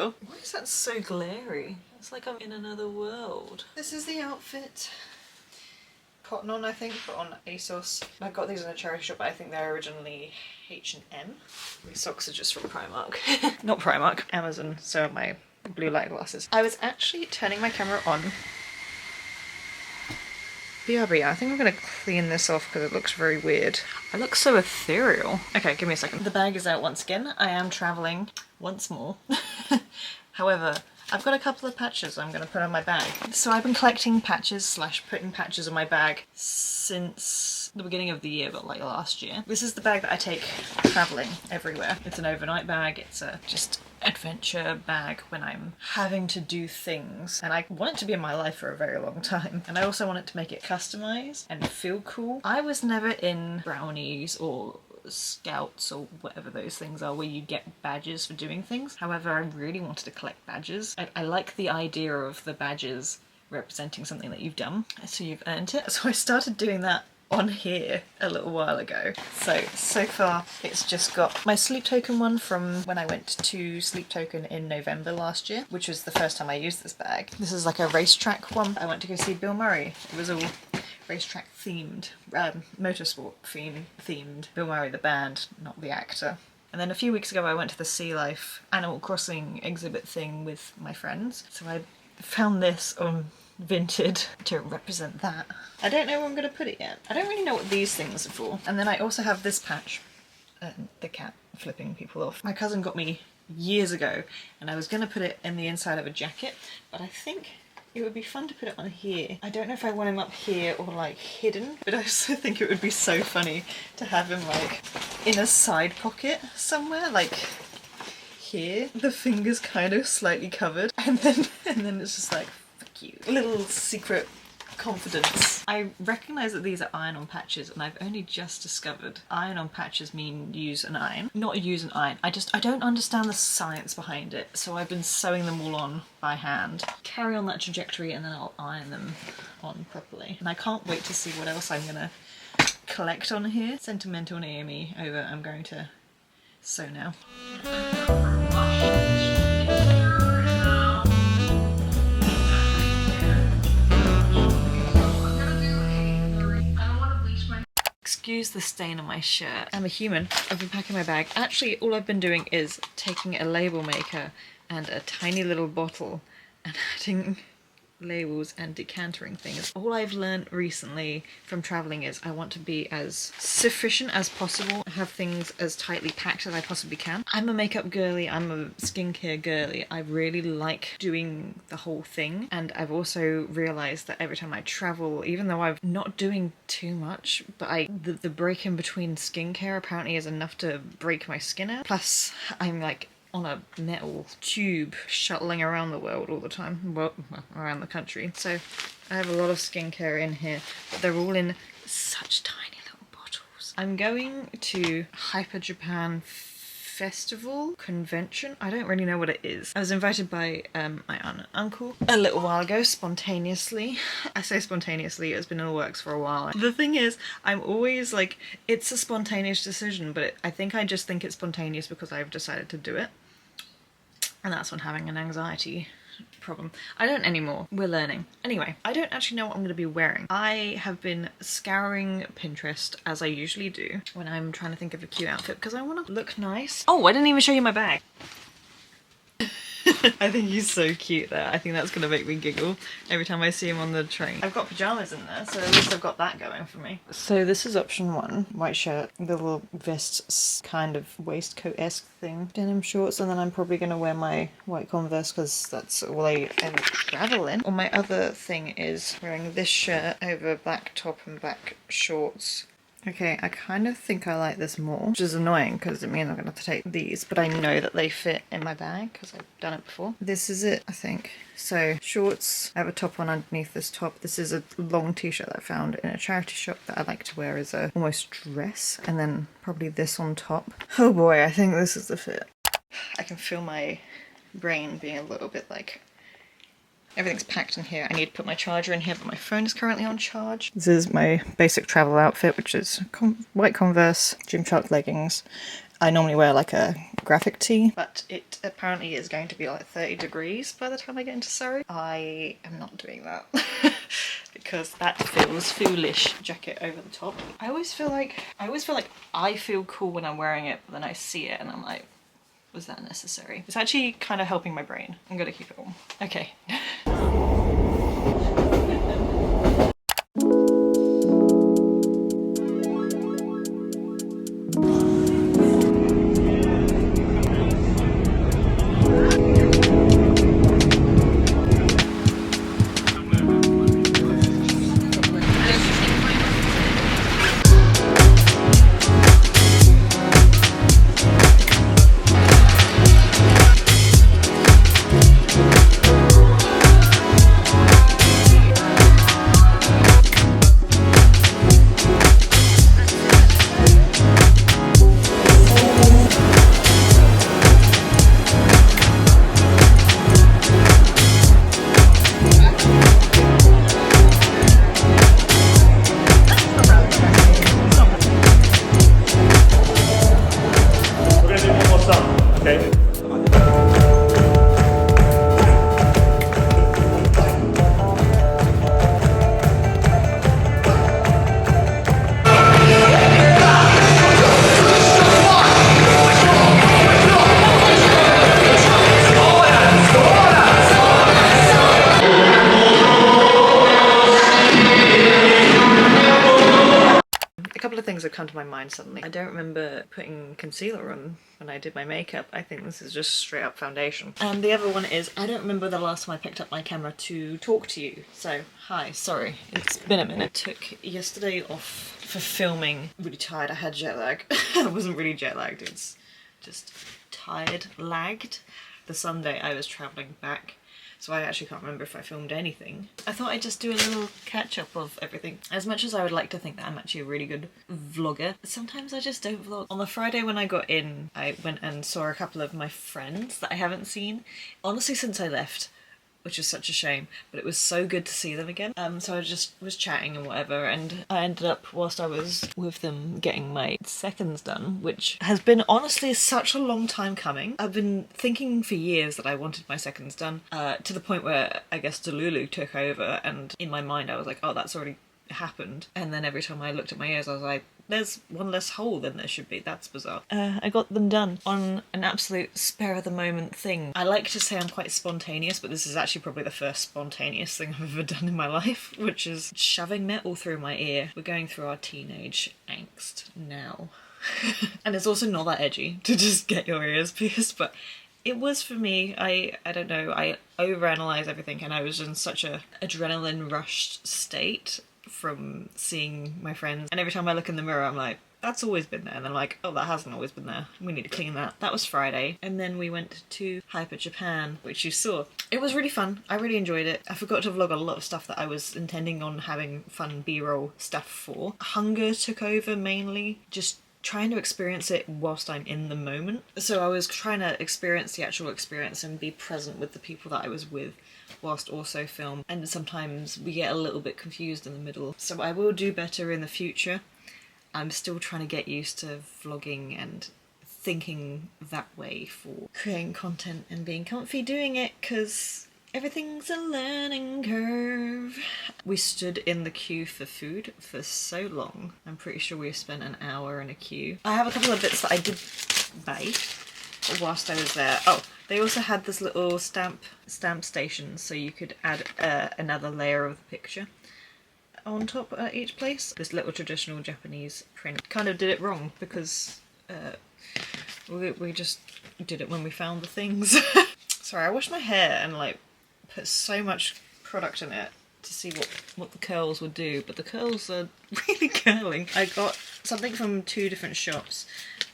though. Why is that so glary? It's like I'm in another world. This is the outfit. Cotton on, I think, but on ASOS. I got these in a charity shop, but I think they're originally H&M. These socks are just from Primark. Not Primark, Amazon. So are my blue light glasses. I was actually turning my camera on. BRB, I think I'm gonna clean this off because it looks very weird. I look so ethereal. Okay, give me a second. The bag is out once again. I am traveling once more. However, I've got a couple of patches I'm going to put on my bag. So I've been collecting patches / putting patches on my bag since the beginning of the year, but like last year. This is the bag that I take traveling everywhere. It's an overnight bag. It's a just adventure bag when I'm having to do things. And I want it to be in my life for a very long time. And I also want it to make it customized and feel cool. I was never in brownies or scouts or whatever those things are where you get badges for doing things. However, I really wanted to collect badges. I like the idea of the badges representing something that you've done, so you've earned it. So I started doing that on here a little while ago. So far it's just got my sleep token one from when I went to Sleep Token in November last year, which was the first time I used this bag. This is like a racetrack one. I went to go see Bill Murray. It was all racetrack themed, motorsport themed. Bill Murray the band, not the actor. And then a few weeks ago I went to the Sea Life Animal Crossing exhibit thing with my friends. So I found this on Vinted to represent that. I don't know where I'm going to put it yet. I don't really know what these things are for. And then I also have this patch, the cat flipping people off. My cousin got me years ago and I was going to put it in the inside of a jacket, but I think it would be fun to put it on here. I don't know if I want him up here or like hidden, but I also think it would be so funny to have him like in a side pocket somewhere, like here. The fingers kind of slightly covered, and then it's just like, fuck you. A little secret confidence. I recognise that these are iron-on patches, and I've only just discovered iron-on patches mean use an iron, not use an iron. I don't understand the science behind it, so I've been sewing them all on by hand. Carry on that trajectory and then I'll iron them on properly. And I can't wait to see what else I'm gonna collect on here. Sentimental Naomi over. I'm going to sew now. Excuse the stain on my shirt. I'm a human. I've been packing my bag. Actually, all I've been doing is taking a label maker and a tiny little bottle and adding labels and decantering things. All I've learned recently from traveling is I want to be as sufficient as possible, have things as tightly packed as I possibly can. I'm a makeup girly, I'm a skincare girly. I really like doing the whole thing, and I've also realised that every time I travel, even though I'm not doing too much, but the break in between skincare apparently is enough to break my skin out. Plus I'm like on a metal tube shuttling around the world all the time, well, around the country. So I have a lot of skincare in here, but they're all in such tiny little bottles. I'm going to Hyper Japan Festival Convention. I don't really know what it is. I was invited by my aunt and uncle a little while ago, spontaneously. I say spontaneously, it's been in the works for a while. The thing is, I'm always like, it's a spontaneous decision, but I think I just think it's spontaneous because I've decided to do it. And that's when having an anxiety problem. I don't anymore. We're learning. Anyway, I don't actually know what I'm going to be wearing. I have been scouring Pinterest, as I usually do, when I'm trying to think of a cute outfit, because I want to look nice. Oh, I didn't even show you my bag. I think he's so cute there. I think that's going to make me giggle every time I see him on the train. I've got pyjamas in there, so at least I've got that going for me. So this is option one. White shirt, the little vest kind of waistcoat-esque thing. Denim shorts, and then I'm probably going to wear my white Converse because that's all I ever travel in. Or my other thing is wearing this shirt over black top and black shorts. Okay, I kind of think I like this more, which is annoying because it means I'm going to have to take these, but I know that they fit in my bag because I've done it before. This is it, I think. So, shorts, I have a top on underneath this top. This is a long t-shirt that I found in a charity shop that I like to wear as a almost dress, and then probably this on top. Oh boy, I think this is the fit. I can feel my brain being a little bit like, everything's packed in here. I need to put my charger in here, but my phone is currently on charge. This is my basic travel outfit, which is white Converse, Gymshark leggings, I normally wear like a graphic tee, but it apparently is going to be like 30 degrees by the time I get into Surrey. I am not doing that because that feels foolish. Jacket over the top. I always feel like I feel cool when I'm wearing it, but then I see it and I'm like, was that necessary? It's actually kind of helping my brain. I'm gonna keep it warm. Okay. Things have come to my mind suddenly. I don't remember putting concealer on when I did my makeup. I think this is just straight up foundation. And the other one is, I don't remember the last time I picked up my camera to talk to you. So, hi, sorry. It's been a minute. Took yesterday off for filming. Really tired, I had jet lag. I wasn't really jet lagged, it's just tired, lagged. The Sunday I was travelling back, so I actually can't remember if I filmed anything. I thought I'd just do a little catch up of everything. As much as I would like to think that I'm actually a really good vlogger, sometimes I just don't vlog. On the Friday when I got in, I went and saw a couple of my friends that I haven't seen, honestly, since I left, which is such a shame, but it was so good to see them again. So I just was chatting and whatever, and I ended up, whilst I was with them, getting my seconds done, which has been honestly such a long time coming. I've been thinking for years that I wanted my seconds done, to the point where I guess Delulu took over, and in my mind I was like, oh, that's already happened. And then every time I looked at my ears I was like, there's one less hole than there should be. That's bizarre. I got them done on an absolute spare of the moment thing. I like to say I'm quite spontaneous, but this is actually probably the first spontaneous thing I've ever done in my life, which is shoving metal through my ear. We're going through our teenage angst now. And it's also not that edgy to just get your ears pierced, but it was for me. I don't know, I overanalyze everything, and I was in such a adrenaline rushed state from seeing my friends, and every time I look in the mirror I'm like, that's always been there, and then like, oh, that hasn't always been there, we need to clean that. That was Friday, and then we went to Hyper Japan, which you saw. It was really fun, I really enjoyed it. I forgot to vlog a lot of stuff that I was intending on having fun b-roll stuff for. Hunger took over mainly, just trying to experience it whilst I'm in the moment. So I was trying to experience the actual experience and be present with the people that I was with whilst also film, and sometimes we get a little bit confused in the middle. So I will do better in the future. I'm still trying to get used to vlogging and thinking that way for creating content and being comfy doing it, because everything's a learning curve. We stood in the queue for food for so long. I'm pretty sure we spent an hour in a queue. I have a couple of bits that I did buy whilst I was there. Oh, they also had this little stamp station, so you could add another layer of the picture on top at each place. This little traditional Japanese print kind of did it wrong, because we just did it when we found the things. Sorry, I washed my hair and like put so much product in it to see what the curls would do, but the curls are really curling. I got something from two different shops.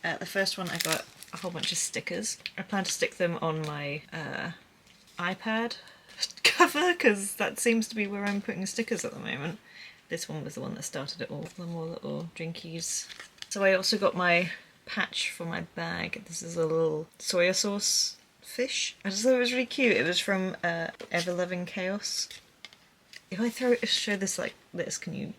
The first one I got a whole bunch of stickers. I plan to stick them on my iPad cover, because that seems to be where I'm putting stickers at the moment. This one was the one that started it all. The more little drinkies. So I also got my patch for my bag. This is a little soya sauce fish. I just thought it was really cute. It was from Ever Loving Chaos. If I show this like this, can you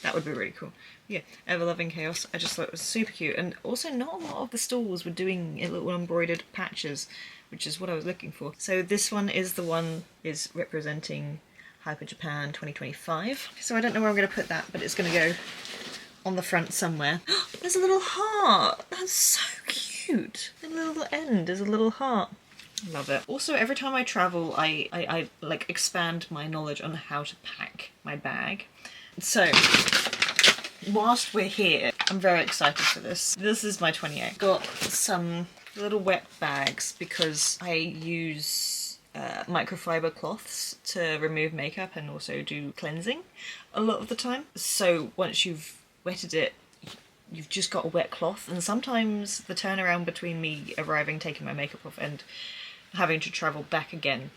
That would be really cool. Yeah, Ever Loving Chaos. I just thought it was super cute. And also not a lot of the stalls were doing little embroidered patches, which is what I was looking for. So this one is the one is representing Hyper Japan 2025. So I don't know where I'm going to put that, but it's going to go on the front somewhere. There's a little heart! That's so cute! The little end is a little heart. Love it. Also, every time I travel, I like expand my knowledge on how to pack my bag. So, whilst we're here, I'm very excited for this. This is my 28. Got some little wet bags because I use microfiber cloths to remove makeup and also do cleansing a lot of the time. So once you've wetted it, you've just got a wet cloth, and sometimes the turnaround between me arriving, taking my makeup off, and having to travel back again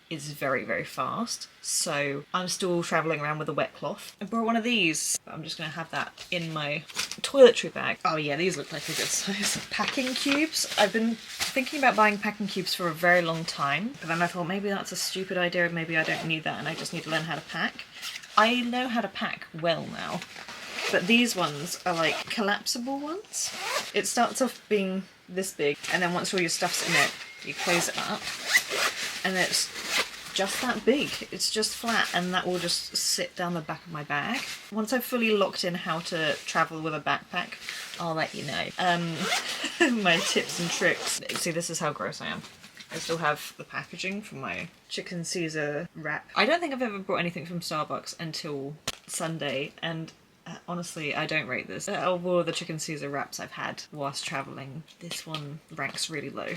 is very, very fast. So I'm still travelling around with a wet cloth. I brought one of these. I'm just going to have that in my toiletry bag. Oh yeah, these look like a good size. Packing cubes. I've been thinking about buying packing cubes for a very long time, but then I thought maybe that's a stupid idea, maybe I don't need that and I just need to learn how to pack. I know how to pack well now, but these ones are like collapsible ones. It starts off being this big, and then once all your stuff's in it, you close it up, and it's just that big. It's just flat, and that will just sit down the back of my bag. Once I've fully locked in how to travel with a backpack, I'll let you know. My tips and tricks. See, this is how gross I am. I still have the packaging for my chicken Caesar wrap. I don't think I've ever brought anything from Starbucks until Sunday, and honestly, I don't rate this. Of all the chicken Caesar wraps I've had whilst travelling, this one ranks really low.